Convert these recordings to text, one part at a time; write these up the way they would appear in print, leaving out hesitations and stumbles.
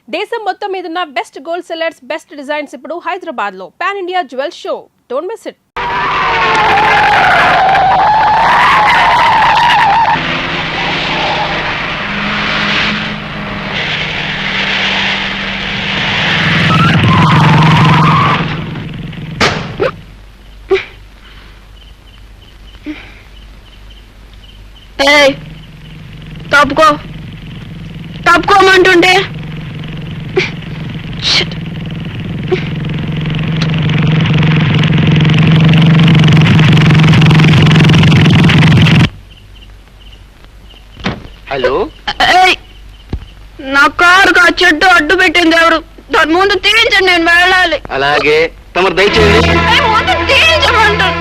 దేశం మొత్తం మీదున్న best gold sellers best designs ఇప్పుడు హైదరాబాద్ లో pan India jewel show. Don't miss it. తప్పుకో తప్పుకోమంటుంటే హలో, నా కారు ఆ చెట్టు అడ్డు పెట్టింది ఎవరు? దాని ముందు తీయించండి, నేను వెళ్ళాలి. అలాగే తమరు దయచేయండి. ముందు తీయించమంటారు.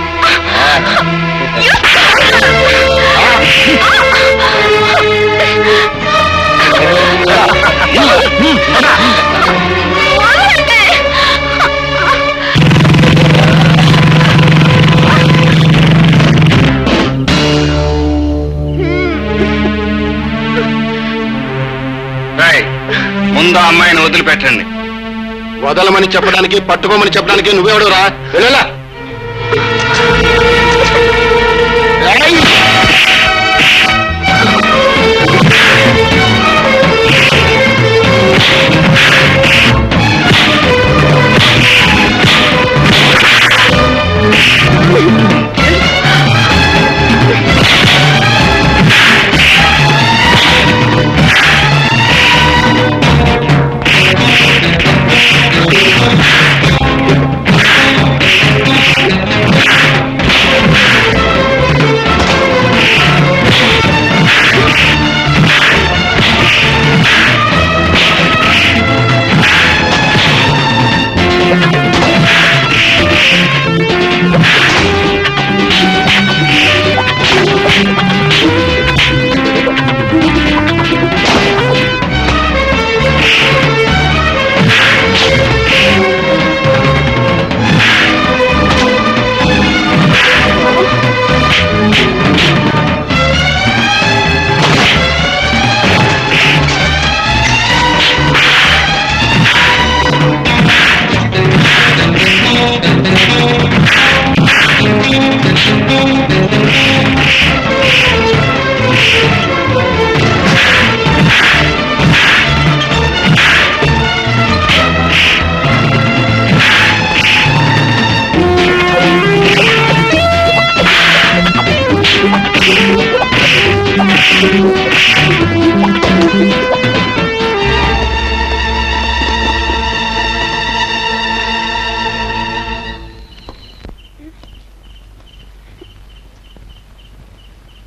ముందు ఆ అమ్మాయిని వదిలిపెట్టండి. వదలమని చెప్పడానికి, పట్టుకోమని చెప్పడానికి నువ్వెవడు రా? వెళ్ళలా.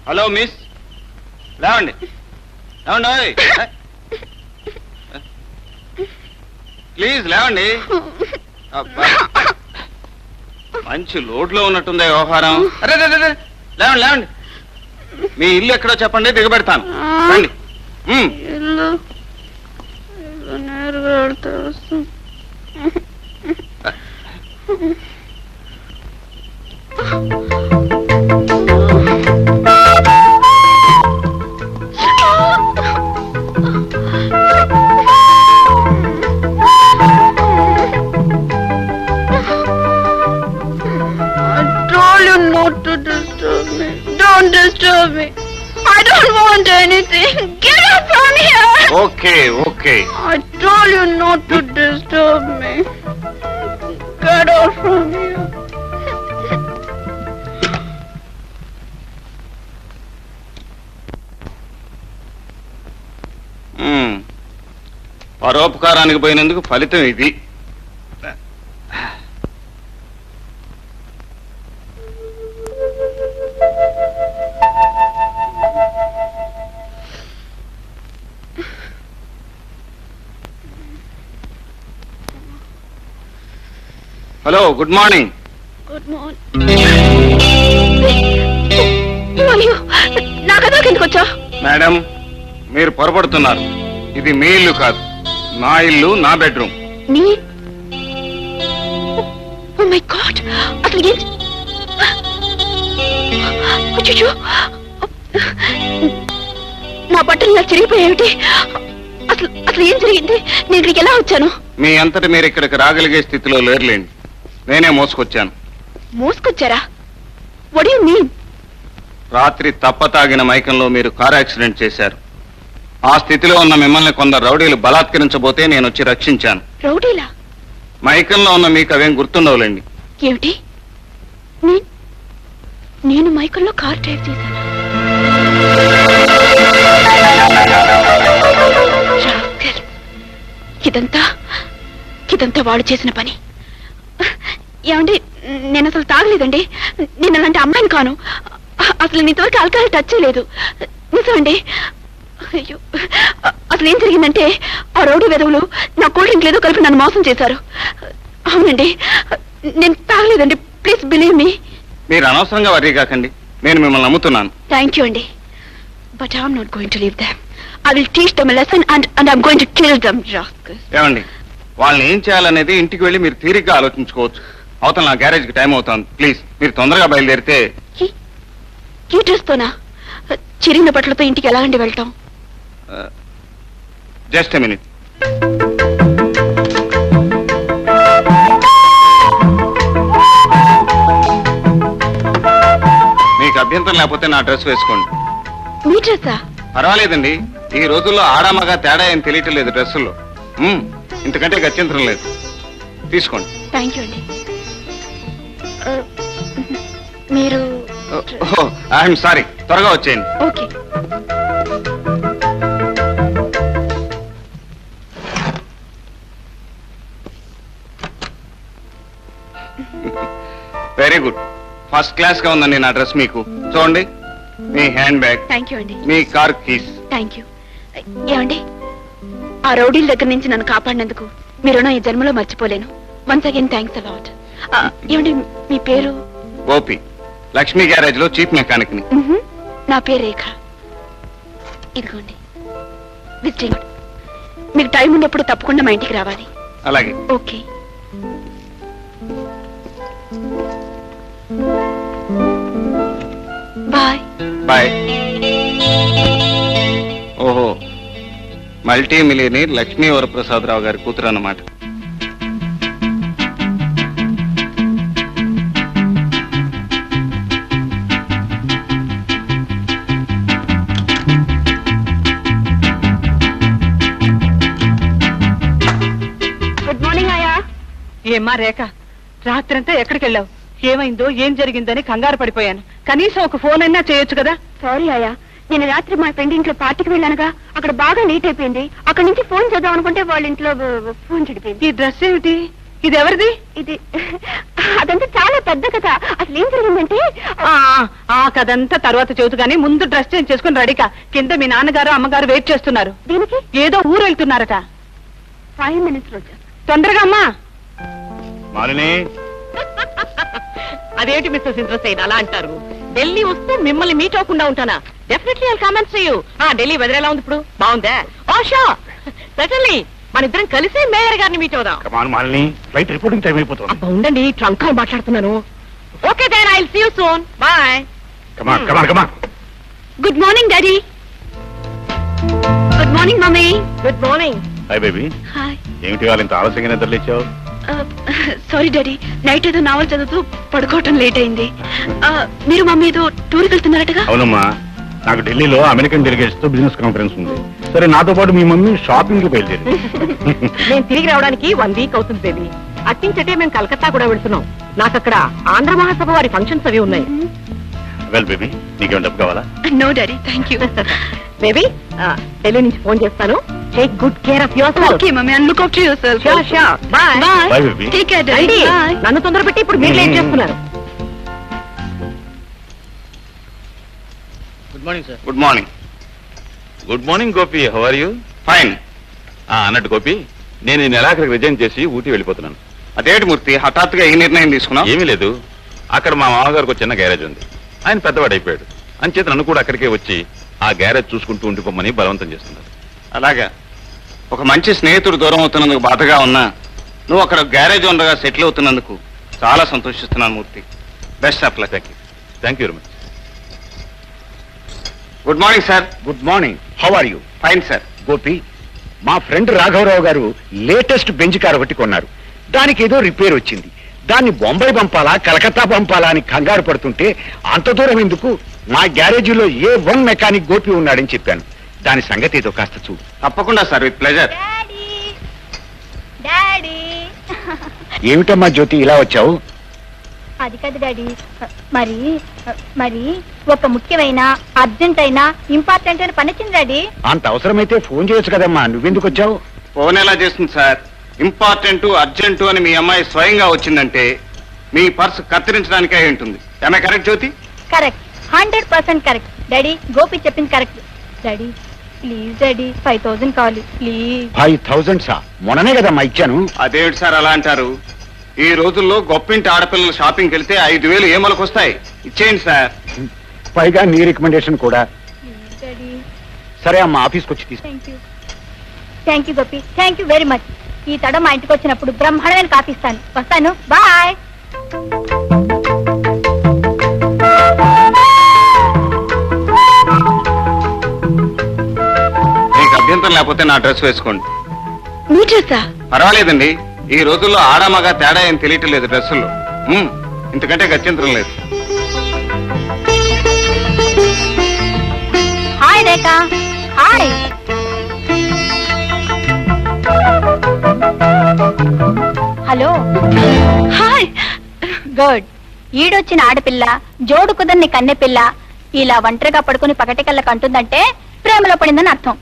హలో మిస్, లేవండి లేవండి, ప్లీజ్ లేవండి. మంచి లోడ్లో ఉన్నట్టుంది వ్యవహారం. అరే లేవండి లేవండి. మీ ఇల్లు ఎక్కడో చెప్పండి, దిగబెడతాను. రండి. Don't disturb me. I don't want anything. Get up from here. Okay, okay. I told you not to disturb me. Get out from here. పరోపకారానికి పోయినందుకు ఫలితం ఇది. Hello, good morning. Good morning. నా కథకి ఎందుకు వచ్చా? మేడం, మీరు పొరపడుతున్నారు. ఇది మీ ఇల్లు కాదు, నా ఇల్లు, నా బెడ్రూమ్. నీ? ఓ మై గాడ్, అసలు ఏం? నా బట్టలు నాకు చిరిగిపోయేమిటి? అసలు అసలు అసలు ఏం జరిగింది? నేను ఇక్కడికి ఎలా వచ్చాను? మీ అంతటి మీరు ఇక్కడికి రాగలిగే స్థితిలో లేరులేండి. నేనే మోసుకొచ్చాను. మోసుకొచ్చారా? What you mean? రాత్రి తప్పతాగిన మైకంలో మీరు కారు యాక్సిడెంట్ చేశారు. ఆ స్థితిలో ఉన్న మిమ్మల్ని కొందరు రౌడీలు బలాత్కరించబోతే నేను వచ్చి రక్షించాను. రౌడీలా? మైకంలో ఉన్న మీకు అవేం గుర్తుండవులేండి. ఏమిటి? నేను మైకల్లో కార్ డ్రైవ్ చేశాను. ఇదంతా వాడు చేసిన పని. ఏమండి, నేను అసలు తాగలేదండి. నేను అలాంటి అమ్మాయిని కాను. అసలు నీతోరికి ఆల్కహాల్ టచ్ చేయలేదు. నిజమండి. అయ్యో, అసలు ఏం జరిగిందంటే ఆ రౌడీ వెధవులు నా కూల్ డ్రింక్ లేదో కలిపి నన్ను మోసం చేశారు. అవునండి, నేను తాగలేదండి. Please believe me. మీరు అనవసరంగా వర్రీ కాకండి. నేను మిమ్మల్ని నమ్ముతున్నాను. థ్యాంక్ యూ అండి. But I'm not going to leave them. I will teach them a lesson and I'm going to kill them. ఏమండి, వాళ్ళని ఏం చేయాలనేది ఇంటికి వెళ్ళి మీరు తీరిగ్గా ఆలోచించుకోవచ్చు. అవతల నా గ్యారేజ్కి టైం అవుతుంది. ప్లీజ్ మీరు తొందరగా బయలుదేరితే. ఈ డ్రెస్ తోనా? చిరిగిన బట్టలతో ఇంటికి ఎలా అండి వెళ్తాం? Just a minute. మీకు అభ్యంతరం లేకపోతే నా డ్రెస్ వేసుకోండి. మీ డ్రెస్సా? పర్వాలేదండి. ఈ రోజుల్లో ఆడామగా తేడా ఏం తెలియటం లేదు డ్రెస్సుల్లో. ఇంతకంటే గత్యంతరం లేదు. తీసుకోండి. థ్యాంక్ యూ అండి. మీరు ఐఎమ్ సారీ. త్వరగా వచ్చేయండి. Okay. Very good. First class గా ఉందండి నా డ్రెస్. మీకు చూడండి. మీ హ్యాండ్ బ్యాగ్, థ్యాంక్ యూ అండి. మీ కార్ కీస్. Thank you. ఏమండి, ఆ రౌడీల దగ్గర నుంచి నన్ను కాపాడినందుకు మీరు ఈ జన్మలో మర్చిపోలేను. Once again thanks a lot. ఏమండి, మీ పేరు? గోపి. లక్ష్మీ గ్యారేజ్ లో చీఫ్ మెకానిక్ ని. నా పేరు రేఖ. ఇదిగోండి విజిటింగ్. మీకు టైం ఉన్నప్పుడు తప్పకుండా మా ఇంటికి రావాలి. అలాగే. ఓకే. బాయ్. బాయ్. ఓహో, మల్టీ మిలియనీర్ లక్ష్మీ వరప్రసాదరావు గారి కూతురు అన్నమాట. గుడ్ మార్నింగ్ అయ్యా. ఏమ్మా రేఖ, రాత్రంతా ఎక్కడికి వెళ్ళావు? ఏమైందో ఏం జరిగిందని కంగారు పడిపోయాను. కనీసం ఒక ఫోన్ అయినా చేయొచ్చు కదా. సారీ అయ్యా, నేను రాత్రి మా ఫ్రెండ్ ఇంట్లో పార్టీకి వెళ్ళానుగా. అక్కడ బాగా లేట్ అయిపోయింది. అక్కడ నుంచి ఫోన్ చేద్దాం అనుకుంటే వాళ్ళ ఇంట్లో ఫోన్ చెడిపోయింది. ఈ డ్రెస్ ఏమిటి? ఇది ఎవరిది? ఇది అదంతా చాలా పెద్ద కథ. అసలు ఏం జరిగిందంటే ఆ కథంతా తర్వాత చెబుతూ గానీ ముందు డ్రెస్ చేంజ్ చేసుకుని రెడీగా. కింద మీ నాన్నగారు అమ్మగారు వెయిట్ చేస్తున్నారు. దీనికి ఏదో ఊరు వెళ్తున్నారట. 5 minutes లో తొందరగా అమ్మా. మాలిని, అదేంటి మిస్టర్ సింద్రసేన్ అలా అంటారు? ఢిల్లీ వస్తే మిమ్మల్ని మీట్ అవ్వకుండా ఉంటానా? Definitely I comment to you. Delhi weather ఎలా ఉంది ఇప్పుడు? బాగుందా? Oh show, certainly. మన ఇద్దరం కలిసి మేయర్ గారిని మీట్ అవుదాం. Come on Malini, flight reporting time అయిపోతుంది. అబ్బా ఉండండి, ట్రంక్ కాల్ మాట్లాడుతున్నాను. Okay then I will see you soon. Bye. Come on come on come on. Good morning daddy. Good morning mummy. Good morning. Hi baby. Hi. ఏమిటి వాళ్ళు ఇంత ఆలస్యంగా నిద్రలేచావు? సారీ డాడీ, నైట్ ఏదో నావల్ చదువుతూ పడుకోవటం లేట్ అయింది. మీరు మమ్మీ ఏదో టూర్కి వెళ్తున్నారటగా? అవునమ్మా, నాకు ఢిల్లీలో అమెరికన్ డెలిగేట్స్ తో బిజినెస్ కాన్ఫరెన్స్ ఉంది. సరే, నాతో పాటు మీ మమ్మీ షాపింగ్ కి బయలుదేరి. నేను తిరిగి రావడానికి 1 week అవుతుంది బేబీ. అట్టించటే మేము కలకత్తా కూడా వెళ్తున్నాం. నాకు అక్కడ ఆంధ్ర మహాసభ వారి ఫంక్షన్స్ అవి ఉన్నాయి. వెల్ బేబీ, నీకేం డబ్బు కావాలా? No daddy, thank you. Baby, Delhi నుంచి ఫోన్ చేస్తాను. Take good care of yourself. Okay mummy, and look after yourself. Sure sure. Bye. Bye, baby. Take care daddy. Bye. నన్ను తొందర పెట్టి ఇప్పుడు మీరు లేట్ చేస్తున్నారు. Good morning sir. Good morning. Good morning Gopi, how are you? Fine. అన్నట్టు గోపి, నేను ఈ నెలాఖరికి resign చేసి ఊటీ వెళ్ళిపోతున్నాను. అదేంటి మూర్తి, హఠాత్తుగా ఈ నిర్ణయం తీసుకున్నావు? ఏమీ లేదు, అక్కడ మా మామగారికి ఒక చిన్న గ్యారేజ్ ఉంది. ఆయన పెద్దవాడు అయిపోయాడు. అంచేత నన్ను కూడా అక్కడికే వచ్చి ఆ గ్యారేజ్ చూసుకుంటూ ఉండిపోమని బలవంతం చేస్తున్నారు. అలాగా. ఒక మంచి స్నేహితుడు దూరం అవుతున్నందుకు బాధగా ఉన్నా నువ్వు అక్కడ గ్యారేజ్ ఉండగా సెటిల్ అవుతున్నందుకు చాలా సంతోషిస్తున్నాను Murthy. Best of luck. Thank you very much. Good morning sir. Good morning. How are you? Fine sir. Gopi, మా ఫ్రెండ్ రాఘవరావు గారు లేటెస్ట్ బెంచ్ కార్ ఒకటి కొన్నారు. దానికి ఏదో రిపేర్ వచ్చింది. దాన్ని బొంబాయి పంపాలా కలకత్తా పంపాలా అని కంగారు పడుతుంటే అంత దూరం ఎందుకు, మా గ్యారేజీలో A1 మెకానిక్ గోపి ఉన్నాడని చెప్పాను. దాని సంగతి ఏదో కాస్త చూడు. తప్పకుండా సార్, విత్ ప్లెజర్. డాడీ ఏమిటమ్మా జ్యోతి ఇలా వచ్చావు? అది కాదు డాడీ, మరి మరి ఒక ముఖ్యమైన అర్జెంట్ అయినా ఇంపార్టెంట్ అయిన పని వచ్చింది డాడీ. అంత అవసరమైతే ఫోన్ చేయొచ్చు కదమ్మా, నువ్వెందుకు వచ్చావు? ఫోన్ ఎలా చేస్తుంది సార్? ఇంపార్టెంట్ అర్జెంటు అని మీ అమ్మాయి స్వయంగా వచ్చిందంటే మీ పర్స్ కత్తిరించడానికే అయి ఉంటుంది. ఏమే correct Jyothi? Correct, 100% correct daddy. Gopi చెప్పింది కరెక్ట్ డాడీ. ప్లీజ్ డాడీ, 5000 కావాలి ప్లీజ్. 5000 సా? మొన్ననే కదమ్మా ఇచ్చాను. అదేమిటి సార్ అలా అంటారు? ఈ రోజుల్లో గొప్పింటి ఆడపిల్లలు షాపింగ్కి వెళ్తే 5000 ఏమలకొస్తాయి. ఇచ్చేయండి సార్. పైగా నీ రికమెండేషన్ కూడా. Please daddy. సరే అమ్మా, ఆఫీస్కి వచ్చి తీసు. Thank you Gopi, thank you very much. ఈ తడ మా ఇంటికి వచ్చినప్పుడు బ్రహ్మాండమైన కాఫీ ఇస్తాను. వస్తాను, బాయ్. మీకు అభ్యంతరం లేకపోతే నా డ్రెస్ వేసుకోండి. మీ డ్రెస్సా? పర్వాలేదండి, ఈ రోజుల్లో ఆడమగా తేడా ఏం తెలియటం లేదు డ్రెస్సుల్లో. ఇంతకంటే గత్యంతరం లేదు. హాయ్ రేఖా. హాయ్. హలో. హాయ్. గుడ్. ఈడొచ్చిన ఆడపిల్ల, జోడు కుదర్ని కన్నెపిల్ల ఇలా ఒంటరిగా పడుకుని పగటికల్లా కంటుందంటే ప్రేమలో పడిందని అర్థం.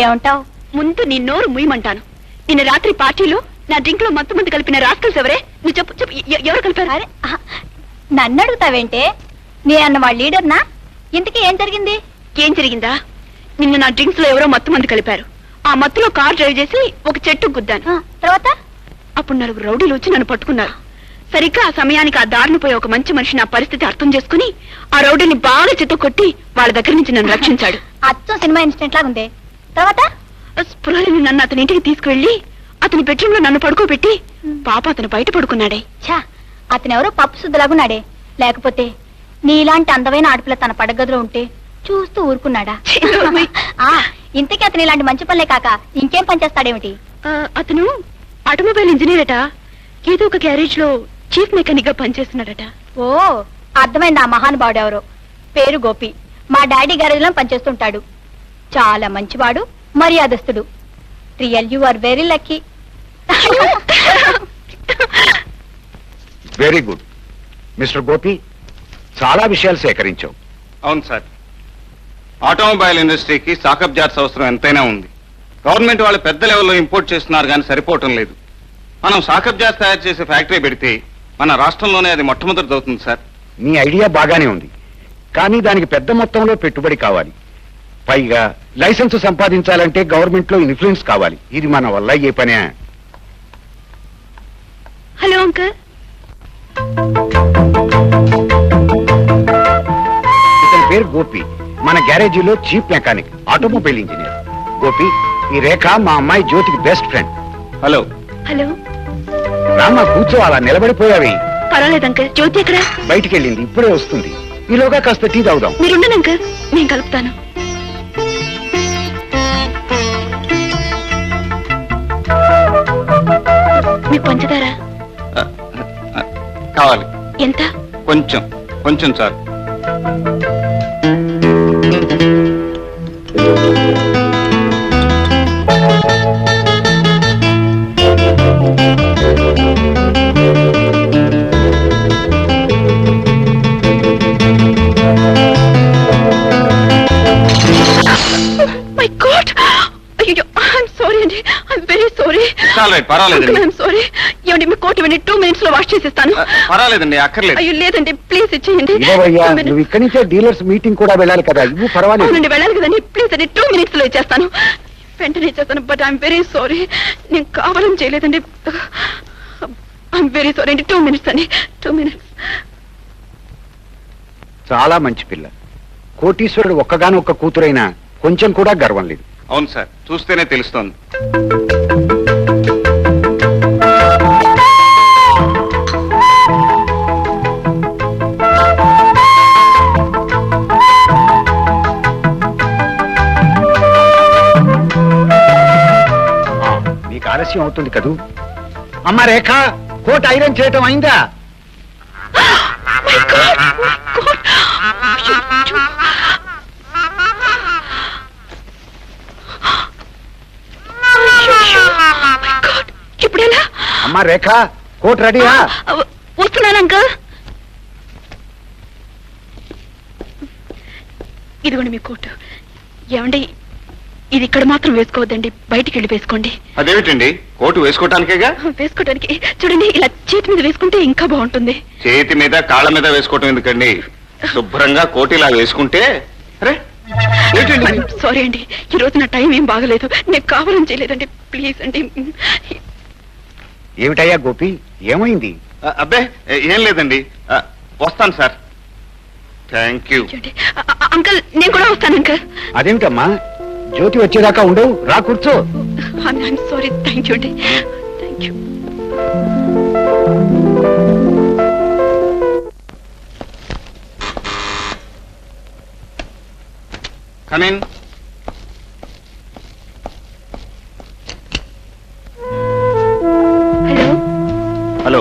ఏమంటావ్? ముందు నీ నోరు ముయ్యమంటాను. నిన్న రాత్రి పార్టీలో నా డ్రింక్ లో మొత్తం మంది కలిపిన రాస్కల్స్ ఎవరే? నువ్వు చెప్పు చెప్పు, ఎవరు కలిపారు? అరే నన్ను అడుగుతావేంటే? నే అన్న వాళ్ళ లీడర్నా? ఇంతకీ ఏం జరిగింది? ఏం జరిగిందా? నిన్న నా డ్రింక్స్ లో ఎవరో మొత్తం మంది కలిపారు. ఆ మత్తులో కార్ డ్రైవ్ చేసి ఒక చెట్టు గుద్దాను. తర్వాత అప్పుడు 4 రౌడీలు వచ్చి నన్ను పట్టుకున్నారు. సరిగ్గా ఆ సమయానికి ఆ దారిని పోయే ఒక మంచి మనిషి నా పరిస్థితి అర్థం చేసుకుని ఆ రౌడీని బాగా చెత్త కొట్టి వాళ్ళ దగ్గర నుంచి నన్ను రక్షించాడు. అచ్చం సినిమా ఇన్సిడెంట్ లాగా ఉంది. తర్వాత స్పృహని నన్ను అతని ఇంటికి తీసుకువెళ్లి అతని బెడ్రూమ్ లో నన్ను పడుకోబెట్టి పాప అతను బయట పడుకున్నాడే. ఛా, అతనెవరో పప్పు శుద్ధలాగున్నాడే. లేకపోతే నీలాంటి అందమైన ఆడపిల్ల తన పడగదిలో ఉంటే చూస్తూ ఊరుకున్నాడా? ఇంతకీ అతను ఇలాంటి మంచి పనులే కాక ఇంకేం పని చేస్తాడేమిటి? అతను ఆటోమొబైల్ ఇంజనీర్ అట. ఏదో ఒక గ్యారేజ్ లో చీఫ్ మెకానిక్ గా పనిచేస్తున్నాడట. ఓ, అర్థమైంది. ఆ మహానుభావుడు ఎవరో. పేరు గోపి. మా డాడీ గ్యారేజ్ లో పనిచేస్తుంటాడు. చాలా మంచివాడు, మర్యాదస్తుడు. Real you are very lucky. Very good mister Gopi, చాలా విషయాలు సేకరించావు. అవును సార్, ఆటోమొబైల్ ఇండస్ట్రీకి సాకప్ జార్స్ అవసరం ఎంతైనా ఉంది. గవర్నమెంట్ వాళ్ళు పెద్ద లెవెల్లో ఇంపోర్ట్ చేస్తున్నారు కానీ సరిపోవటం లేదు. మనం సాకప్ జార్స్ తయారు చేసే ఫ్యాక్టరీ పెడితే మన రాష్ట్రంలోనే అది మొట్టమొదటిది అవుతుంది సార్. నీ ఐడియా బాగానే ఉంది, కానీ దానికి పెద్ద మొత్తంలో పెట్టుబడి కావాలి. పైగా లైసెన్స్ సంపాదించాలంటే గవర్నమెంట్ లో ఇన్ఫ్లుయెన్స్ కావాలి. ఇది మన వల్ల ఏ పనే? Hello uncle. ఇతని పేరు గోపి. మన గ్యారేజీలో chief mechanic, automobile engineer. Gopi, ఈ రేఖ మా అమ్మాయి జ్యోతికి బెస్ట్ ఫ్రెండ్. హలో. హలో. రామ్మా, కూర్చో. అలా నిలబడిపోయావి. పర్వాలేదు అంకల్. జ్యోతి ఎక్కడ? బయటికి వెళ్ళింది, ఇప్పుడే వస్తుంది. ఈలోగా కాస్త టీ తాగుదాం. మీరుండండి అంకల్, నేను కలుపుతాను. మీకు పంచదారా కావాలి? ఎంత? కొంచెం కొంచెం చాలు. మై గాడ్, అయ్యో, ఐఎమ్ సారీ అండి, ఐఎమ్ వెరీ సారీ. పర్వాలేదండి. I'm sorry. ఏమండి, మీ కోట్ ఇవ్వండి, 2 minutes లో వాష్ చేసేస్తాను. పర్వాలేదండి, అక్కర్లేదు. అయ్యో లేదండి, ప్లీజ్ ఇచ్చేయండి. ఇవ్వవయ్యా, నువ్వు ఇక్కడి నుంచే డీలర్స్ మీటింగ్ కూడా వెళ్ళాలి కదా. ఇవ్వు, పర్వాలేదు. అవునండి, వెళ్ళాలి కదండి. ప్లీజ్ అండి, 2 minutes లో ఇచ్చేస్తాను. వెంటనే ఇచ్చేస్తాను. బట్ ఐఎమ్ వెరీ సారీ, నేను కావాలని చేయలేదండి. ఐఎమ్ వెరీ సారీ అండి. 2 minutes అండి, 2 minutes. చాలా మంచి పిల్ల. కోటీశ్వరుడు ఒక్కగానొక్క కూతురైనా కొంచెం కూడా గర్వం లేదు. అవును సార్, చూస్తేనే తెలుస్తోంది. ఆలస్యం అవుతుంది కదూ. అమ్మ రేఖ, కోట్ ఐరన్ చేయటం అయిందా? My God! My God! అయ్యో! My God! ఇప్పుడెలా? అమ్మ రేఖ, కోట్ రెడీయా? వస్తున్నాను అంకల్. ఇదిగోండి మీ కోట్. ఏమండి, ఇది ఇక్కడ మాత్రం వేసుకోవద్దండి, బయటికి వెళ్ళి వేసుకోండి. అదేమిటండి, కోటు వేసుకోవటానికేగా? వేసుకోవడానికి చూడండి, ఇలా చేతి మీద వేసుకుంటే ఇంకా బాగుంటుంది. చేతి మీద కాళ్ళ మీద వేసుకోవటం ఎందుకండి? శుభ్రంగా కోటు ఇలా వేసుకుంటే. అరే ఏంటండి? సారీ అండి, ఈ రోజు నా టైం ఏం బాగలేదు, నేను కావాలని చేయలేదండి, ప్లీజ్ అండి. ఏమిటయ్యా గోపి, ఏమైంది? అబ్బే ఏం లేదండి, వస్తాను సార్. Thank you. అంకల్, నేను కూడా వస్తాను అంకల్. అదేమిటమ్మా, జ్యోతి వచ్చేదాకా ఉండవు, రా కూర్చో. I'm sorry. థ్యాంక్ యూ అండి, thank you. Come in. Hello. Hello,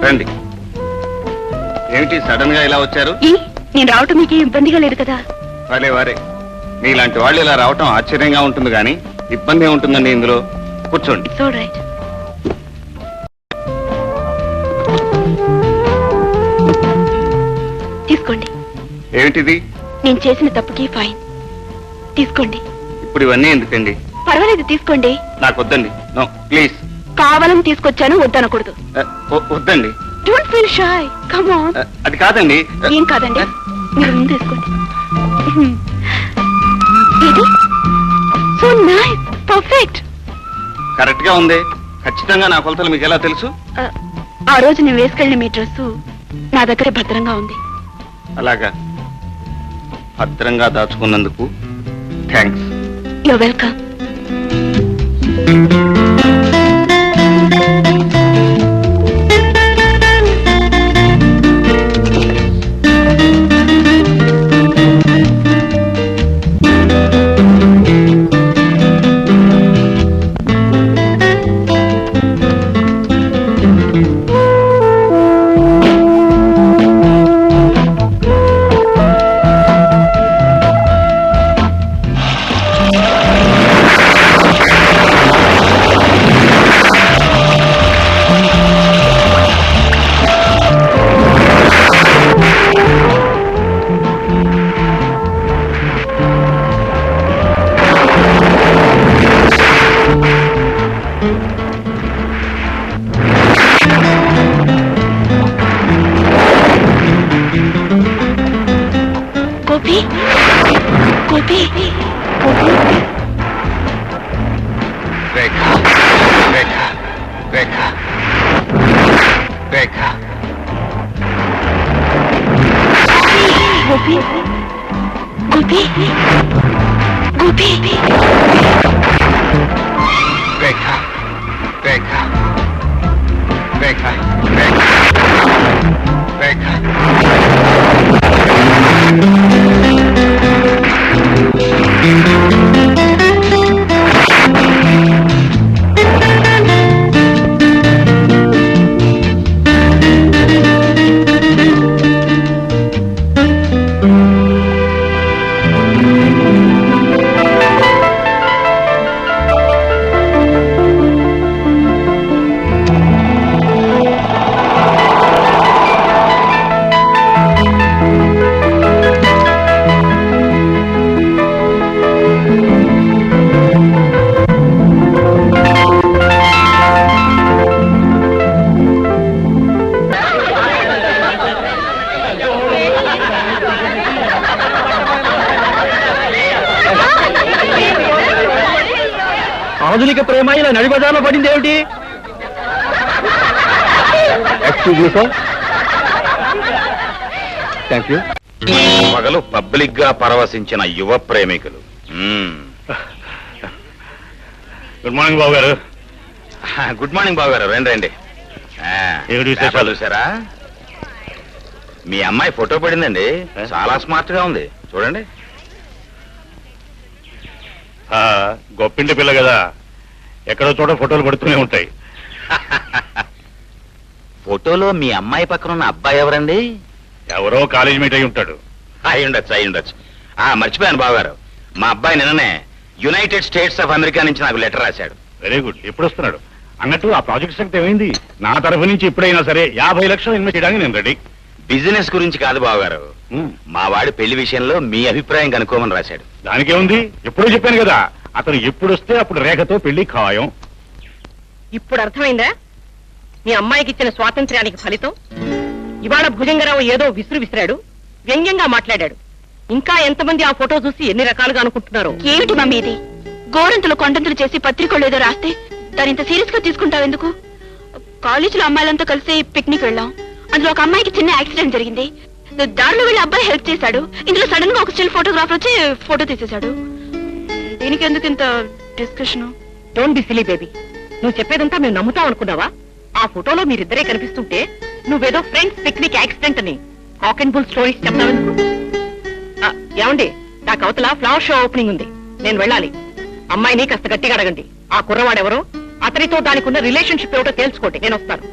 రండి. ఏమిటి సడన్ గా ఇలా వచ్చారు? నేను రావటం మీకు ఇబ్బందిగా లేదు కదా? వారే వారే, మీలాంటి వాళ్ళు ఇలా రావటం ఆశ్చర్యంగా ఉంటుంది కానీ ఇబ్బంది ఏముంటుందండి ఇందులో. కూర్చోండి. So right. తీసుకోండి. ఏమిటిది? నేను చేసిన తప్పుకి ఫైన్. తీసుకోండి. ఇప్పుడు ఇవన్నీ ఎందుకండి? పర్వాలేదు, తీసుకోండి. నాకు వద్దండి. No please. కావాలని తీసుకొచ్చాను, వద్దనకూడదు. వద్దండి. Don't feel shy, come on. అది కాదండి. ఏం కాదండి, మీరు ముందు తీసుకోండి. ఇది సో నైస్, పర్ఫెక్ట్. కరెక్ట్ గా ఉంది. ఖచ్చితంగా నా కొలతలు మీకు ఎలా తెలుసు? ఆ రోజు నేను వేసుకెళ్ళిన మీ డ్రెస్సు నా దగ్గరే భద్రంగా ఉంది. అలాగా, భద్రంగా దాచుకున్నందుకు thanks. You welcome. Gopi, Gopi, Gopi. Rekha, Rekha, Rekha, Rekha. Gopi, Gopi, Gopi. Rekha, Rekha, Rekha, Rekha, Rekha. ఆధునిక ప్రేమ ఇలా నడిబజార్లో పడింది ఏమిటి? Thank you. పగలు పబ్లిక్ గా పరవశించిన యువ ప్రేమికులు. గుడ్ మార్నింగ్ బాబు గారు. గుడ్ మార్నింగ్ బాబు గారు, రండి రండి. పేపర్ చూసారా? మీ అమ్మాయి ఫోటో పడిందండి, చాలా స్మార్ట్ గా ఉంది, చూడండి. గొప్పింటి పిల్ల కదా, ఎక్కడో చోట ఫోటోలు పడుతూనే ఉంటాయి. ఫోటోలో మీ అమ్మాయి పక్కన ఉన్న అబ్బాయి ఎవరండి? ఎవరో కాలేజ్ మీట్ అయి ఉంటాడు. అయి ఉండొచ్చు. మర్చిపోయాను బావగారు, మా అబ్బాయి నిన్ననే యునైటెడ్ స్టేట్స్ ఆఫ్ అమెరికా నుంచి నాకు లెటర్ రాశాడు. Very good. ఎప్పుడు వస్తున్నాడు? అన్నట్టు ఆ ప్రాజెక్ట్ సంగతి ఏమైంది? నా తరఫు నుంచి ఎప్పుడైనా సరే 50 లక్షలు ఇన్వెస్ట్ చేయడానికి నేను రెడీ. బిజినెస్ గురించి కాదు బావగారు, మా వాడి పెళ్లి విషయంలో మీ అభిప్రాయం కనుక్కోమని రాశాడు. దానికేముంది? ఎప్పుడూ చెప్పాను కదా, అతను ఎప్పుడు వస్తే అప్పుడు రేఖతో పెళ్లి ఖాయం. ఇప్పుడు అర్థమైందా మీ అమ్మాయికి ఇచ్చిన స్వాతంత్ర్యానికి ఫలితం? ఇవాళ భుజంగరావు ఏదో విసిరాడు, వ్యంగ్యంగా మాట్లాడాడు. ఇంకా ఎంతమంది ఆ ఫోటో చూసి ఎన్ని రకాలుగా అనుకుంటున్నారో. ఏమిటి మమ్మీ ఇది? గోరంతులు కొండంతులు చేసి పత్రికలు ఏదో రాస్తే దాని ఇంత సీరియస్ గా తీసుకుంటావు ఎందుకు? కాలేజీలో అమ్మాయిలంతా కలిసి పిక్నిక్ వెళ్ళాం. అందులో ఒక అమ్మాయికి చిన్న యాక్సిడెంట్ జరిగింది. దారిలో వెళ్ళి అబ్బాయి హెల్ప్ చేశాడు. ఇందులో సడన్ గా ఒక స్టిల్ ఫోటోగ్రాఫర్ వచ్చి ఫోటో తీసేశాడు. దీనికి ఎందుకు ఇంత discussion? Don't be silly baby. నువ్వు చెప్పేదంతా మేము నమ్ముతాం అనుకున్నావా? ఆ ఫోటోలో మీరిద్దరే కనిపిస్తుంటే నువ్వేదో ఫ్రెండ్స్ పిక్నిక్ యాక్సిడెంట్ అని కాక్ అండ్ బుల్ స్టోరీస్ చెప్తావెందుకు? ఏమండి, నాకు అవతల ఫ్లవర్ షో ఓపెనింగ్ ఉంది, నేను వెళ్ళాలి. అమ్మాయిని కాస్త గట్టిగా అడగండి. ఆ కుర్రవాడెవరో, అతనితో దానికి ఉన్న రిలేషన్షిప్ ఏమిటో తెలుసుకోండి. నేను వస్తాను.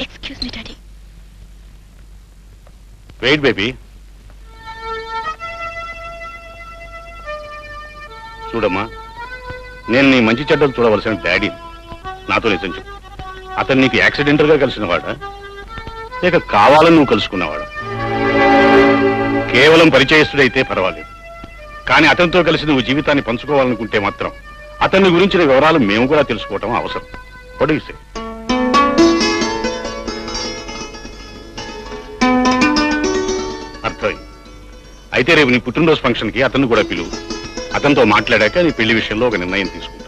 Excuse me daddy. Wait baby. చూడమ్మా, నేను నీ మంచి చెడ్డలు చూడవలసిన డాడీ. నాతో నిజం చెప్పు, అతను నీకు యాక్సిడెంటల్ గా కలిసిన వాడా, లేక కావాలని నువ్వు కలుసుకున్నవాడా? కేవలం పరిచయస్తుడైతే పర్వాలేదు, కానీ అతనితో కలిసి నువ్వు జీవితాన్ని పంచుకోవాలనుకుంటే మాత్రం అతని గురించిన వివరాలు మేము కూడా తెలుసుకోవటం అవసరం. పొడిగిసే అర్థం. అయితే రేపు నీ పుట్టినరోజు ఫంక్షన్ కి అతన్ని కూడా పిలువు. అతనితో మాట్లాడాక నీ పెళ్లి విషయంలో ఒక నిర్ణయం తీసుకుంటాను.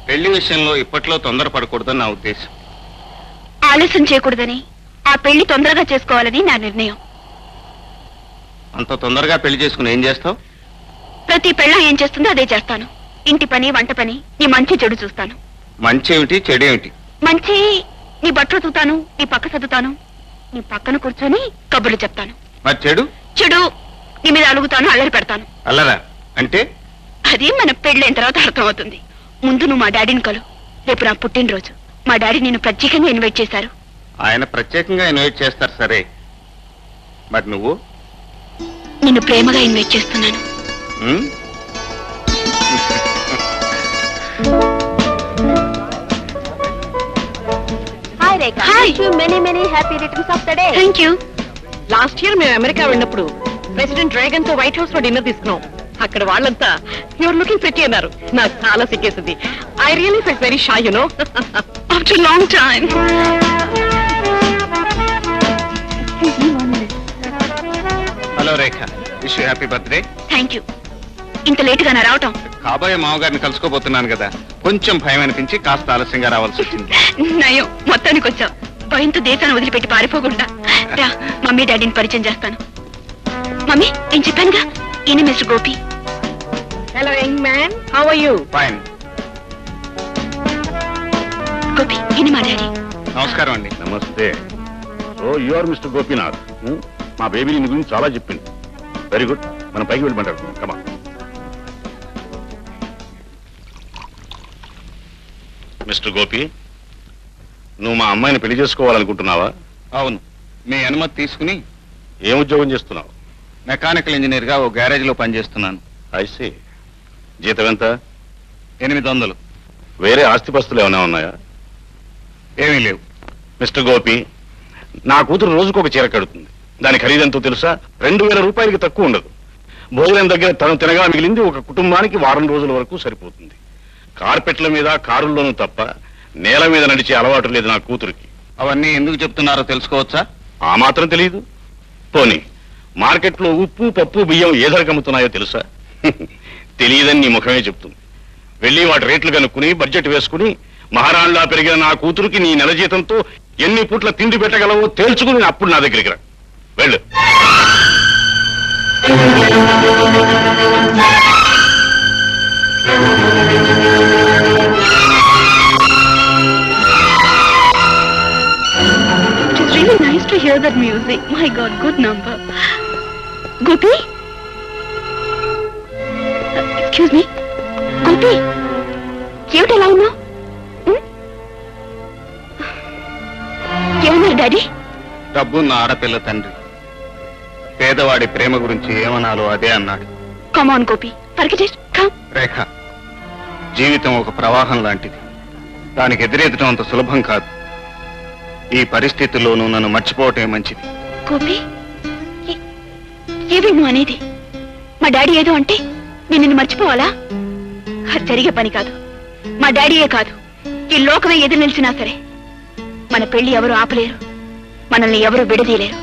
పెళ్లి విషయంలో ఇప్పట్లో తొందరపడకూడదని నా ఉద్దేశం. ఆలస్యం చేయకూడదని, ఆ పెళ్లి తొందరగా చేసుకోవాలని నా నిర్ణయం. అంత తొందరగా పెళ్లి చేసుకుని ఏం చేస్తావు? ప్రతి పెళ్ళ ఏం చేస్తుందో అదే చేస్తాను. ఇంటి పని, వంట పని, నీ మంచి చెడు చూస్తాను. మంచి ఏమిటి, చెడు ఏమిటి? మంచి, నీ బట్టలు చూతాను, నీ పక్క చదువుతాను, నీ పక్కన కూర్చొని కబుర్లు చెప్తాను. మరి చెడు? చెడు, నీ మీద అలుగుతాను, అల్లరి పెడతాను. అల్లరా అంటే? అది మన పెళ్ళైన తర్వాత అర్థమవుతుంది. ముందు నువ్వు మా డాడీని కలు. రేపు నా పుట్టినరోజు. మా డాడీ నిన్ను ప్రత్యేకంగా ఇన్వైట్ చేశారు. ఆయన ప్రత్యేకంగా ఇన్వైట్ చేస్తారు సరే, మరి నువ్వు? నిన్ను ప్రేమగా ఇన్వైట్ చేస్తున్నాను. Um? Hi Rekha. Hi. Many happy returns of the day. Thank you. Last year మేము అమెరికా వెళ్ళినప్పుడు ప్రెసిడెంట్ డ్రాగన్ తో వైట్ హౌస్ లో డిన్నర్ తీసుకున్నాం. అక్కడ వాళ్ళంతా యూఆర్ లుకింగ్ ప్రిటీ అన్నారు. నాకు చాలా సిగ్గేసింది. I really felt very shy, you know. After long time. Hello Rekha, wish you happy birthday. Thank you. ఇంత లేట్ గా నా రావటం? కాబోయే మామగారిని కలుసుకోబోతున్నాను కదా, కొంచెం భయం అనిపించి కాస్త ఆలస్యంగా రావాల్సి వచ్చింది. నయం, మొత్తానికి వచ్చావు. భయంతో దేశాన్ని వదిలిపెట్టి పారిపోకుండా రా. మమ్మీ డాడీని పరిచయం చేస్తాను. మమ్మీ, నేను చెప్పానుగా, ఈయన mister Gopi. Hello young man, how are you? Fine. Gopi, ఈయన మా డాడీ. నమస్కారం అండి. నమస్తే. Oh you are mister Gopinath. మా బేబీ నీ గురించి చాలా చెప్పింది. Very good. మనం పైకి వెళ్ళి మాట్లాడుతున్నాం. కమా. మిస్టర్ గోపి, నువ్వు మా అమ్మాయిని పెళ్లి చేసుకోవాలనుకుంటున్నావా? అవును, మీ అనుమతి తీసుకుని. ఏం ఉద్యోగం చేస్తున్నావు? మెకానికల్ ఇంజనీర్ గా ఓ గ్యారేజ్ లో పనిచేస్తున్నాను. ఐసి. జీతం ఎంత? 800. వేరే ఆస్తిపస్తులు ఏమైనా ఉన్నాయా? ఏమీ లేవు. మిస్టర్ గోపి, నా కూతురు రోజుకు ఒక చీర కడుతుంది. దాని ఖరీదెంతో తెలుసా? 2000 రూపాయలకి తక్కువ ఉండదు. భోజనం దగ్గర తను తినగా మిగిలింది ఒక కుటుంబానికి వారం రోజుల వరకు సరిపోతుంది. కార్పెట్ల మీద, కారుల్లోనూ తప్ప నేల మీద నడిచే అలవాటు లేదు నా కూతురికి. అవన్నీ ఎందుకు చెప్తున్నారో తెలుసుకోవచ్చా? ఆ మాత్రం తెలియదు. పోనీ మార్కెట్లో ఉప్పు, పప్పు, బియ్యం ఏ ధరకు అమ్ముతున్నాయో తెలుసా? తెలియదని నీ ముఖమే చెప్తుంది. వెళ్ళి వాటి రేట్లు కనుక్కుని బడ్జెట్ వేసుకుని మహారాణిలా పెరిగిన నా కూతురికి నీ నెల జీతంతో ఎన్ని పూట్ల తిండి పెట్టగలవో తేల్చుకుని అప్పుడు నా దగ్గరికి రా. వెళ్ళు. It is really nice to hear that music. My God, good number. Gopi excuse me Gopi ఏమిటి ఎలా ఉన్నావు ఏమన్నారు డాడీ డబ్బున్న ఆడపిల్ల తండ్రి పేదవాడి ప్రేమ గురించి ఏమనాలో అదే అన్నాడు. కమాన్ గోపి పరిగెట్ కమ్ రేఖ, జీవితం ఒక ప్రవాహం లాంటిది. దానికి ఎదురెదటం అంత సులభం కాదు. ఈ పరిస్థితుల్లోనూ నన్ను మర్చిపోవటమే మంచిది. గోపి ఏవి నువ్వు అనేది? మా డాడీ ఏదో అంటే నేను నిన్ను మర్చిపోవాలా? అది జరిగే పని కాదు. మా డాడీయే కాదు, ఈ లోకమే ఎదురు నిలిచినా సరే మన పెళ్లి ఎవరు ఆపలేరు, మనల్ని ఎవరు విడదీయలేరు.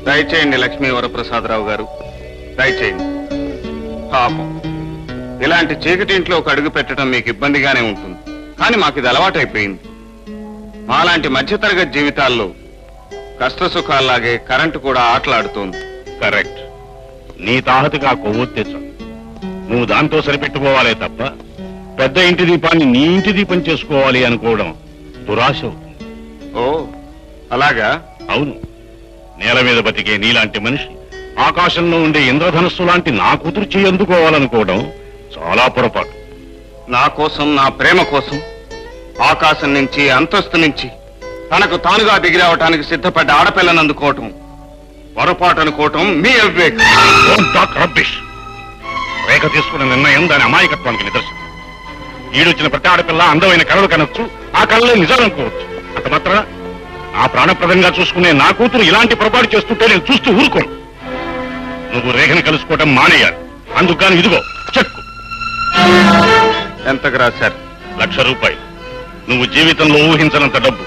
దయచేయండి లక్ష్మీ వరప్రసాదరావు గారు, దయచేయండి. పాపం, ఇలాంటి చీకటింట్లో ఒక అడుగు పెట్టడం మీకు ఇబ్బందిగానే ఉంటుంది. కానీ మాకు ఇది అలవాటైపోయింది. మాలాంటి మధ్యతరగతి జీవితాల్లో కష్ట సుఖాల్లాగే కరెంటు కూడా ఆటలాడుతోంది. కరెక్ట్. నీ తాహతగా కొవ్వొత్తించు. నువ్వు దాంతో సరిపెట్టుకోవాలే తప్ప పెద్ద ఇంటి దీపాన్ని నీ ఇంటి దీపం చేసుకోవాలి అనుకోవడం దురాశ అవుతుంది. ఓ అలాగా? అవును. నేల మీద బతికే నీలాంటి మనిషి ఆకాశంలో ఉండే ఇంద్రధనస్సు లాంటి నా కూతురు అందుకోవాలనుకోవడం చాలా పొరపాటు. నా కోసం, నా ప్రేమ కోసం ఆకాశం నుంచి, అంతస్తు నుంచి తనకు తానుగా దిగిరావటానికి సిద్ధపడ్డ ఆడపిల్లను అందుకోవటం పొరపాటు అనుకోవటం మీ అవివేకం. రేఖ తీసుకున్న నిర్ణయం దాని అమాయకత్వానికి నిదర్శనం. ఈడొచ్చిన ప్రతి ఆడపిల్ల అందమైన కళలు కనొచ్చు, ఆ కళలే నిజాలనుకోవచ్చు. అంత మాత్రం ఆ ప్రాణప్రదంగా చూసుకునే నా కూతురు ఇలాంటి పొరపాటు చేస్తుంటే నేను చూస్తూ ఊరుకోను. నువ్వు రేఖని కలుసుకోవటం మానేయాలి. అందుకని ఇదిగో చెక్కు. ఎంతకు రాశారు? 1,00,000 రూపాయలు. నువ్వు జీవితంలో ఊహించనంత డబ్బు.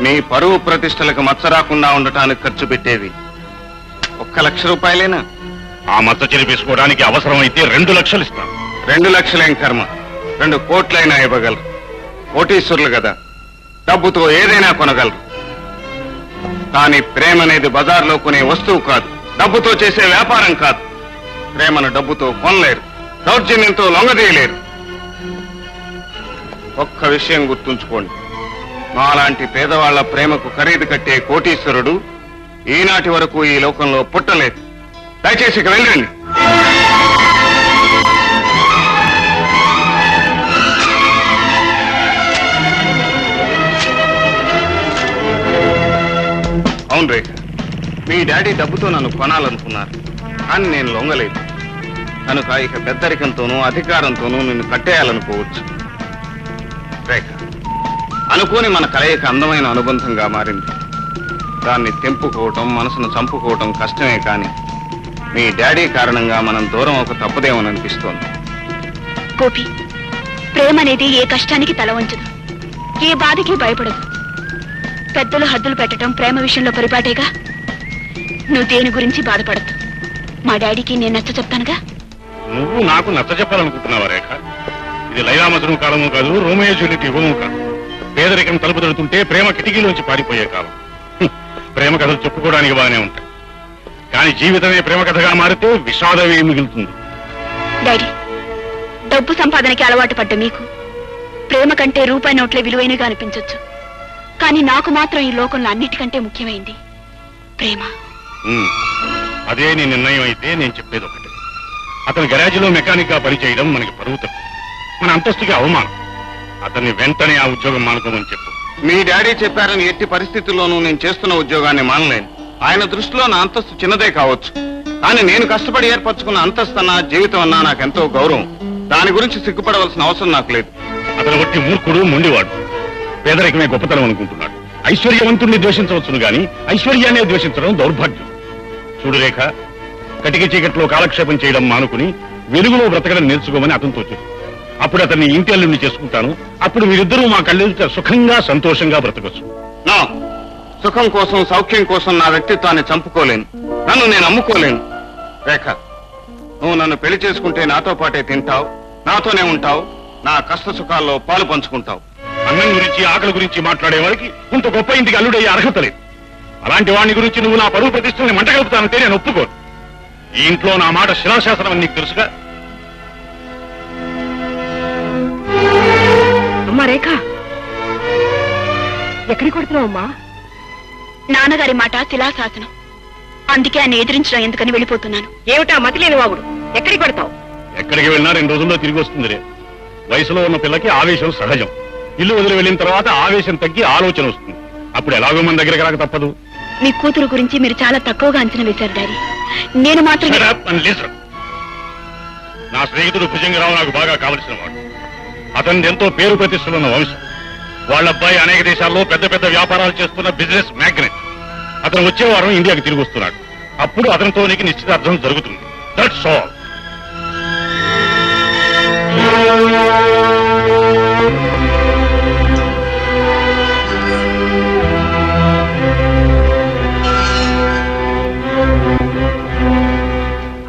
మీ పరువు ప్రతిష్టలకు మచ్చ రాకుండా ఉండటానికి ఖర్చు పెట్టేది 1,00,000 రూపాయలేనా? ఆ మచ్చ చెరిపేసుకోవడానికి అవసరమైతే 2 లక్షలు ఇస్తాను. 2 లక్షలేం కర్మ, 2 కోట్లైనా ఇవ్వగలరు. కోటీశ్వరులు కదా, డబ్బుతో ఏదైనా కొనగలరు. కానీ ప్రేమ అనేది బజార్లో కొనే వస్తువు కాదు, డబ్బుతో చేసే వ్యాపారం కాదు. ప్రేమను డబ్బుతో కొనలేరు, దౌర్జన్యంతో లొంగదీయలేరు. ఒక్క విషయం గుర్తుంచుకోండి, మాలాంటి పేదవాళ్ల ప్రేమకు ఖరీదు కట్టే కోటీశ్వరుడు ఈనాటి వరకు ఈ లోకంలో పుట్టలేదు. దయచేసి ఇక వెళ్ళండి. అవును రేఖ, మీ డాడీ డబ్బుతో నన్ను కొనాలనుకున్నారు, కానీ నేను లొంగలేదు. కనుక ఇక పెద్దరికంతోనూ అధికారంతోనూ నిన్ను కట్టేయాలనుకోవచ్చు. రేఖ, అనుకోని మన కలయిక అందమైన అనుబంధంగా మారింది. దాన్ని తెంపుకోవటం, మనసును చంపుకోవటం కష్టమే. కానీ మీ డాడీ కారణంగా మనం దూరం ఒక తప్పదేమోననిపిస్తోంది. గోపి, ప్రేమ అనేది ఏ కష్టానికి తల వంచదు, ఏ బాధకి భయపడదు. పెద్దలు హద్దులు పెట్టడం ప్రేమ విషయంలో పరిపాటేగా. నువ్వు దేని గురించి బాధపడద్దు. మా డాడీకి నేను నచ్చ చెప్తానుగా. నువ్వు నాకు నచ్చ చెప్పాలనుకుంటున్నావా రేఖ? ఇది లైలా మజ్ను కాలము కాదు, రోమియో జూలియట్ యుగము కాదు. పేదరికం తలుపు తడుతుంటే ప్రేమ కిటికీలోంచి పారిపోయే కాలం. ప్రేమ కథలు చెప్పుకోవడానికి బాగానే ఉంటాయి, కానీ జీవితమే ప్రేమ కథగా మారితే విషాదమే మిగులుతుంది. డాడీ, డబ్బు సంపాదనకి అలవాటు పడ్డ మీకు ప్రేమ కంటే రూపాయి నోట్లే విలువైనగా అనిపించొచ్చు. కానీ నాకు మాత్రం ఈ లోకంలో అన్నిటికంటే ముఖ్యమైంది ప్రేమ. అదే నీ నిర్ణయం అయితే నేను చెప్పేది ఒకటి. అతని గరాజీలో మెకానిక్ గా పనిచేయడం మనకి పరువు తప్పు, మన అంతస్తుకి అవమానం. అతన్ని వెంటనే ఆ ఉద్యోగం మానుకోమని చెప్పు. మీ డాడీ చెప్పారని ఎట్టి పరిస్థితుల్లోనూ నేను చేస్తున్న ఉద్యోగాన్ని మానలేను. ఆయన దృష్టిలో నా అంతస్తు చిన్నదే కావచ్చు, కానీ నేను కష్టపడి ఏర్పరచుకున్న అంతస్తు అన్నా, జీవితం అన్నా నాకెంతో గౌరవం. దాని గురించి సిగ్గుపడవలసిన అవసరం నాకు లేదు. అతను ఒట్టి మూర్ఖుడు, మొండివాడు. పేదరికమే గొప్పతనం అనుకుంటున్నాడు. ఐశ్వర్యవంతుణ్ణి ద్వేషించవచ్చును గాని ఐశ్వర్యాన్ని ద్వేషించడం దౌర్భాగ్యం. చూడు రేఖ, కటిక చీకట్లో కాలక్షేపం చేయడం మానుకుని వెలుగులో బ్రతకడం నేర్చుకోమని అతనితో చెప్పు. అప్పుడు అతన్ని ఇంటి అల్లుడిని చేసుకుంటాను. అప్పుడు మీరిద్దరూ మా కళ్ళెదుట సుఖంగా సంతోషంగా బ్రతకొచ్చు. నా సుఖం కోసం, సౌఖ్యం కోసం నా వ్యక్తిత్వాన్ని చంపుకోలేను, నన్ను నేను అమ్ముకోలేను. రేఖ, నువ్వు నన్ను పెళ్లి చేసుకుంటే నాతో పాటే తింటావు, నాతోనే ఉంటావు, నా కష్ట సుఖాల్లో పాలు పంచుకుంటావు. అన్నం గురించి, ఆకలి గురించి మాట్లాడే వారికి ఇంత గొప్ప ఇంటికి అల్లుడయ్యే అర్హత లేదు. అలాంటి వాడిని గురించి నువ్వు నా పరువు ప్రతిష్టని మంట కలుపుతానంటే నేను ఒప్పుకోను. ఈ ఇంట్లో నా మాట శిలాశాసనం అని నీకు తెలుసుగా. అమ్మా రేఖ, ఎక్కడికి కొడుతున్నావు అమ్మా? నాన్నగారి మాట శిలాశాసనం. అందుకే ఆయన ఎదిరించడం ఎందుకని వెళ్ళిపోతున్నాను. ఏమిటా మతిలేని వాగుడు? ఎక్కడికి కొడతావు? ఎక్కడికి వెళ్ళినా 2 రోజుల్లో తిరిగి వస్తుంది. వయసులో ఉన్న పిల్లకి ఆవేశం సహజం. ఇల్లు వదిలి వెళ్ళిన తర్వాత ఆవేశం తగ్గి ఆలోచన వస్తుంది. అప్పుడు ఎలాగో మన దగ్గరికి రాక తప్పదు. మీ కూతురు గురించి మీరు చాలా తక్కువగా అంచనా వేశారు డాడీ. నేను మాత్రం Shut up and listen. నా స్నేహితుడు భుజంగరావు నాకు బాగా కావలసిన వాడు. అతని ఎంతో పేరు ప్రతిష్టలున్న వంశం. వాళ్ళ అబ్బాయి అనేక దేశాల్లో పెద్ద పెద్ద వ్యాపారాలు చేస్తున్న బిజినెస్ మ్యాగ్నెట్. అతను వచ్చే వారం ఇండియాకి తిరిగి వస్తున్నాడు. అప్పుడు అతనితో నీకు నిశ్చితార్థం జరుగుతుంది. That's all.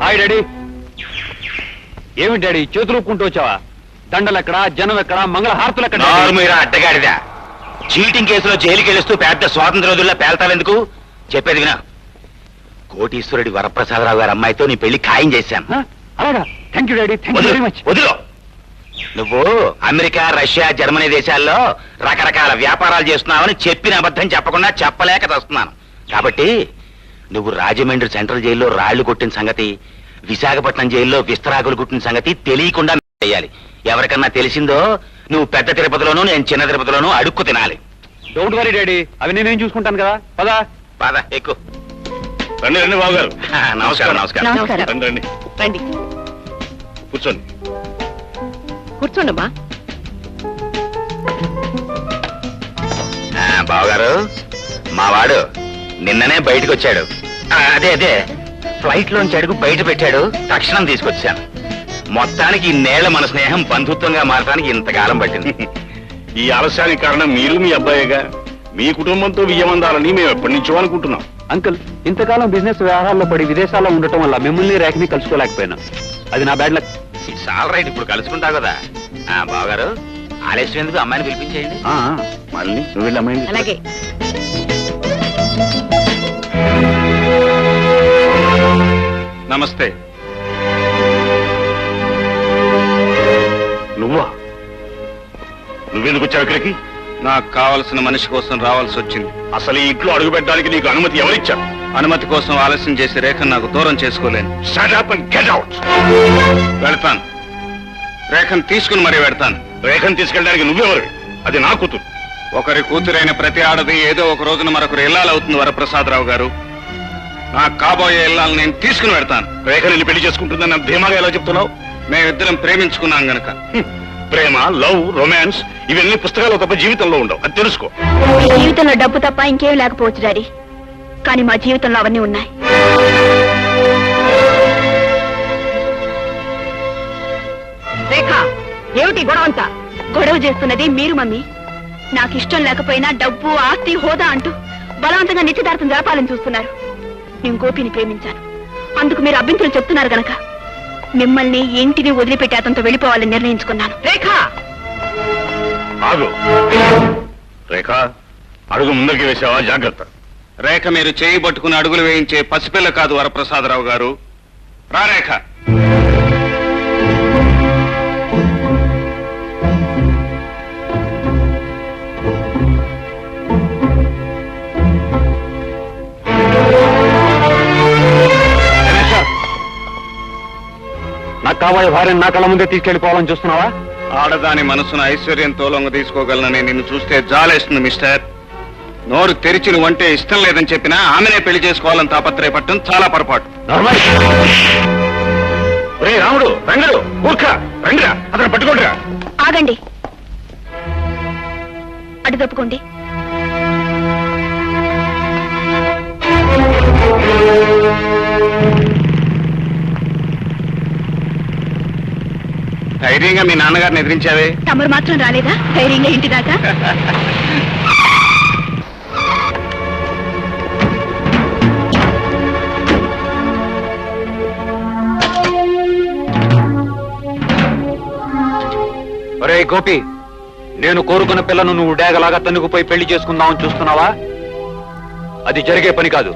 Hi daddy. ఏమి డాడీ చేతులు ఊపుకుంటూ వచ్చావా? దండలు ఎక్కడా, జనం ఎక్కడా, మంగళహారతులు ఎక్కడ? నార్మీరా అడ్డగాడిదా. చీటింగ్ కేసులో జైలుకి వెళ్ళిస్తూ పెద్ద స్వాతంత్ర రోజుల్లో పేల్తావెందుకు? చెప్పేది వినా. కోటీశ్వరుడి వరప్రసాదరావు గారి అమ్మాయితో నీ పెళ్లి ఖాయం చేశాను. అలాగా? Thank you daddy, thank you very much. వదిలో. నువ్వు అమెరికా, రష్యా, జర్మనీ దేశాల్లో రకరకాల వ్యాపారాలు చేస్తున్నావని చెప్పిన అబద్ధం చెప్పకుండా చెప్పలేక వస్తున్నాను. కాబట్టి నువ్వు రాజమండ్రి సెంట్రల్ జైల్లో రాళ్లు కొట్టిన సంగతి, విశాఖపట్నం జైల్లో విస్తరాకులు కుట్టిన సంగతి తెలియకుండా చేయాలి. ఎవరికన్నా తెలిసిందో నువ్వు పెద్ద తిరుపతిలోనూ నేను చిన్న తిరుపతిలోనూ అడుక్కు తినాలి. డోంట్ వరీ డాడీ, అవి నేనేం చూసుకుంటాను కదా. పదా పద ఎక్కువ. రండి రండి బాబు గారు. నమస్కారం నమస్కారం. నమస్కారం. రండి రండి, రండి కూర్చోండి. కూర్చోండమ్మా. బావగారు, మా వాడు నిన్ననే బయటకు వచ్చాడు. అదే ఫ్లైట్ లోంచి అడుగు బయట పెట్టాడు. తక్షణం తీసుకొచ్చాను. మొత్తానికి ఇన్నేళ్ల మన స్నేహం బంధుత్వంగా మారడానికి ఇంతకాలం పట్టింది. ఈ ఆలస్యానికి కారణం మీరు మీ అబ్బాయిగా. మీ కుటుంబంతో వియ్యమందాలని మేము ఎప్పటి నుంచో అనుకుంటున్నాం. అంకుల్, ఇంతకాలం బిజినెస్ వ్యవహారాల్లో పడి విదేశాల్లో ఉండటం వల్ల మిమ్మల్ని రేఖని కలుసుకోలేకపోయినా. అది నా bad luck. It's all right. ఇప్పుడు కలుసుకుంటావు కదా. బావగారు, ఆలస్యం ఎందుకు, అమ్మాయిని పిలిపించేయండి. మళ్ళీ నువ్వు వెళ్ళి అమ్మాయిని తీసుకురా. అలాగే. నమస్తే. నువ్వా? నువ్వెందుకు వచ్చావు ఇక్కడికి? నాకు కావలసిన మనిషి కోసం రావాల్సి వచ్చింది. అసలు ఈ ఇంట్లో అడుగు పెట్టడానికి నీకు అనుమతి ఎవరిచ్చారు? అనుమతి కోసం ఆలస్యం చేసి రేఖను నాకు దూరం చేసుకోలేను. Shut up and get out. వెళ్తాను. రేఖను తీసుకుని మరీ వెళ్తాను. రేఖను తీసుకెళ్ళడానికి నువ్వెవరు? అది నా కూతురు. ఒకరి కూతురైన ప్రతి ఆడది ఏదో ఒక రోజున మరొకరు ఇల్లాలవుతుంది వరప్రసాదరావు గారు. నాకు కాబోయే ఇల్లాలను నేను తీసుకుని వెళ్తాను. రేఖ నిన్ను పెళ్లి చేసుకుంటుందని నాకు ధీమాగా ఎలా చెప్తున్నావు? మేమిద్దరం ప్రేమించుకున్నాం గనక. ప్రేమ, లవ్, రొమాన్స్ ఇవన్నీ పుస్తకాలు తప్ప జీవితంలో ఉండవు. అది తెలుసుకో. మీ జీవితంలో డబ్బు తప్ప ఇంకేం లేకపోవచ్చు డాడీ. కానీ మా జీవితంలో అవన్నీ ఉన్నాయి. రేఖ, ఏమిటి గొడవంతా? గొడవ చేస్తున్నది మీరు మమ్మీ. నాకు ఇష్టం లేకపోయినా డబ్బు, ఆస్తి, హోదా అంటూ బలవంతంగా నిశ్చితార్థం జరపాలని చూస్తున్నారు. నేను గోపిని ప్రేమించాను. అందుకు మీరు అభ్యంతరం చెప్తున్నారు గనక మిమ్మల్ని ఇంటిని వదిలిపెట్టి అతనితో వెళ్ళిపోవాలని నిర్ణయించుకున్నాను. రేఖ, ఆగు. రేఖ, అడుగు ముందరికి వేసావా? జాగ్రత్త. రేఖ మీరు చేయి పట్టుకుని అడుగులు వేయించే పసిపిల్ల కాదు వరప్రసాదరావు గారు. రా రేఖ. నాకు కాబోయే భార్యను నా కళ్ళ ముందే తీసుకెళ్లిపోవాలని చూస్తున్నావా? ఆడదాని మనసును ఐశ్వర్యంతో లొంగ తీసుకోగలనని నిన్ను చూస్తే జాలేస్తుంది మిస్టర్. నోరు తెరిచి నువ్వంటే ఇష్టం లేదని చెప్పినా ఆమెనే పెళ్లి చేసుకోవాలని తాపత్రయపడటం చాలా పొరపాటు. రే రాముడు, రంగడు, ఊర్ఖ, రండిరా, అతను పట్టుకోండిరా. ఆగండి. అటు తప్పుకోండి. ధైర్యంగా మీ నాన్నగారిని ఎదిరించావే. తమరు మాత్రం రాలేదా ధైర్యంగా ఇంటి దాకా? ఒరే గోపి, నేను కోరుకున్న పిల్లను నువ్వు డేగలాగా తన్నుకుపోయి పెళ్లి చేసుకుందామని చూస్తున్నావా? అది జరిగే పని కాదు.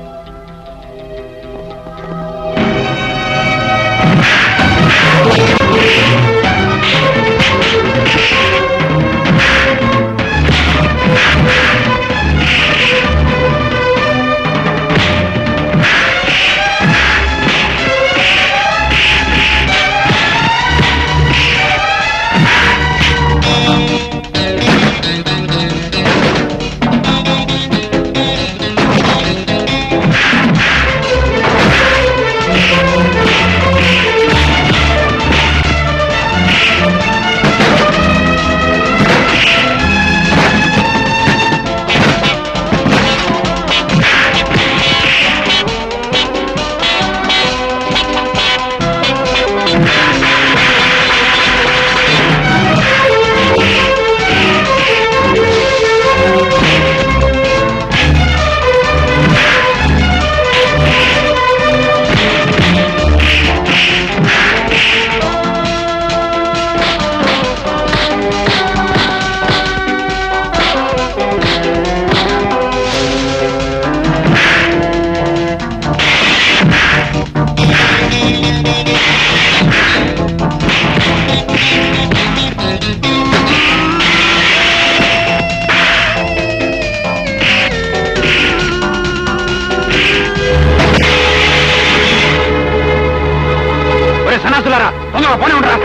సన్నాసులారా తొందరగా పోనీ ఉండరా.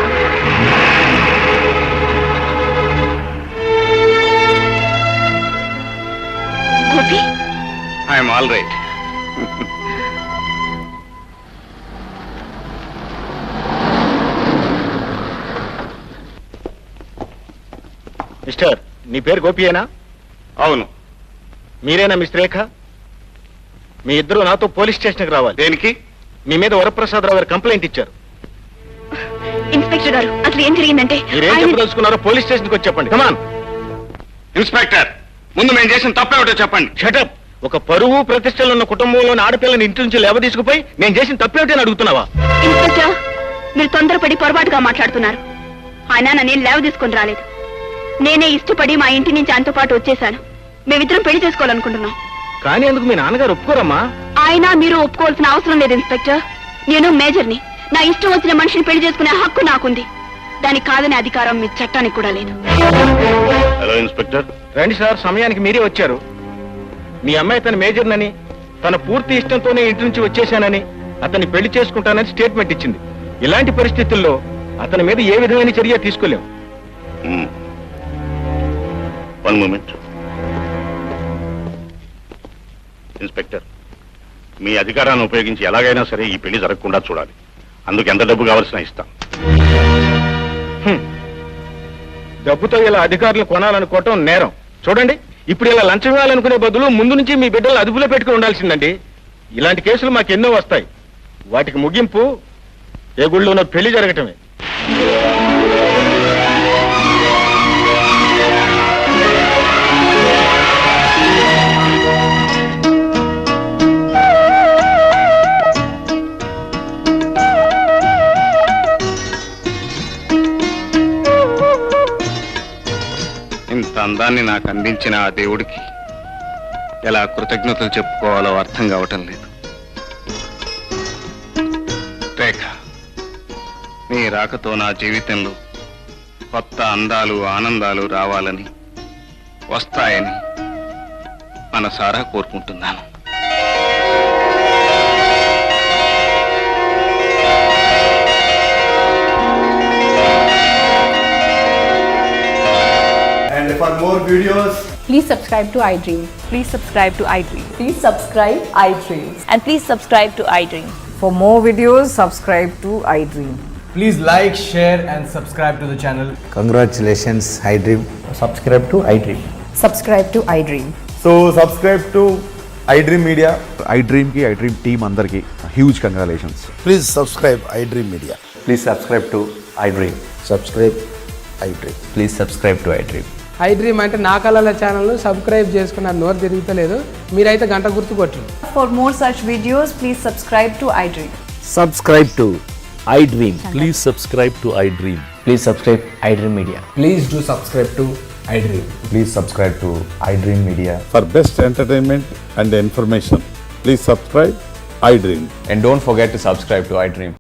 Gopi, I'm all right. Mister, నీ పేరు గోపియేనా? అవును. మీరేనా మిస్ రేఖ? మీ ఇద్దరు నాతో పోలీస్ స్టేషన్కి రావాలి. దేనికి? మీ మీద వరప్రసాదరావు గారు కంప్లైంట్ ఇచ్చారు. ఇన్స్పెక్టర్ గారు, అసలు ఏం జరిగిందంటే మీరేం చెప్పదలుచుకున్నారో పోలీస్ స్టేషన్కి వచ్చి చెప్పండి. కమాన్. ఇన్స్పెక్టర్, ముందు మేము చేసిన తప్పేమిటో చెప్పండి. షటప్. ఒక పరువు ప్రతిష్టలు ఉన్న కుటుంబంలోని ఆడపిల్లని ఇంటి నుంచి లేవ తీసుకుపోయి నేను చేసిన తప్పేమిటి అని అడుగుతున్నావా? ఇన్స్పెక్టర్, మీరు తొందరపడి పొరపాటుగా మాట్లాడుతున్నారు. ఆయన నన్ను లేవ తీసుకొని రాలేదు. నేనే ఇష్టపడి మా ఇంటి నుంచి ఆయనతో పాటు వచ్చేసాను. మేమిద్దరం పెళ్లి చేసుకోవాలనుకుంటున్నాం. కానీ అందుకు మీ నాన్నగారు ఒప్పుకోరమ్మా. ఆయన మీరు ఒప్పుకోవాల్సిన అవసరం లేదు ఇన్స్పెక్టర్. నేను మేజర్ని. నా ఇష్టం వచ్చిన మనిషిని పెళ్లి చేసుకునే హక్కు నాకుంది. దానికి కాదనే అధికారం మీ చట్టానికి కూడా లేదు. Hello inspector. రండి సార్, సమయానికి మీరే వచ్చారు. మీ అమ్మాయి తన మేజర్నని, తన పూర్తి ఇష్టంతోనే ఇంటి నుంచి వచ్చేశానని, అతన్ని పెళ్లి చేసుకుంటానని స్టేట్మెంట్ ఇచ్చింది. ఇలాంటి పరిస్థితుల్లో అతని మీద ఏ విధమైన చర్య తీసుకోలేం. One moment. ఇన్స్పెక్టర్, మీ అధికారాన్ని ఉపయోగించి ఎలాగైనా సరే ఈ పెళ్లి జరగకుండా చూడాలి. అందుకు ఎంత డబ్బు కావాల్సిన ఇస్తాం. డబ్బుతో ఇలా అధికారులు కొనాలనుకోవటం నేరం. చూడండి, ఇప్పుడు ఇలా లంచం ఇవ్వాలనుకునే బదులు ముందు నుంచి మీ బిడ్డలు అదుపులో పెట్టుకుని ఉండాల్సిందండి. ఇలాంటి కేసులు మాకు ఎన్నో వస్తాయి. వాటికి ముగింపు ఏ గుళ్ళోనో పెళ్లి జరగటమే. ఇంత అందాన్ని నాకు అందించిన ఆ దేవుడికి ఎలా కృతజ్ఞతలు చెప్పుకోవాలో అర్థం కావటం లేదు. రేఖ, నీ రాకతో నా జీవితంలో కొత్త అందాలు ఆనందాలు రావాలని, వస్తాయని మనసారా కోరుకుంటున్నాను. And for more videos, Please subscribe to iDream. Please subscribe to iDream. Please subscribe iDream. And please subscribe to iDream. For more videos, subscribe to iDream. please like, share and subscribe to the channel. Congratulations, iDream. Subscribe to iDream. Subscribe to iDream. So subscribe to iDream Media. iDream ki iDream team andarki huge congratulations. Please subscribe iDream Media. Please subscribe to iDream. Subscribe iDream. Please subscribe to iDream. iDream అంటే నా కళల channel subscribe చేసుకున్న నోరు తిరుగుతలేదు. మీరైతే గంట గుర్తు కొట్టండి. For more such videos, please subscribe to iDream. Subscribe to iDream. Please subscribe to iDream. Please subscribe iDream Media. Please do subscribe to iDream. Please subscribe to iDream Media. For best entertainment and information, please subscribe iDream. And don't forget to subscribe to iDream.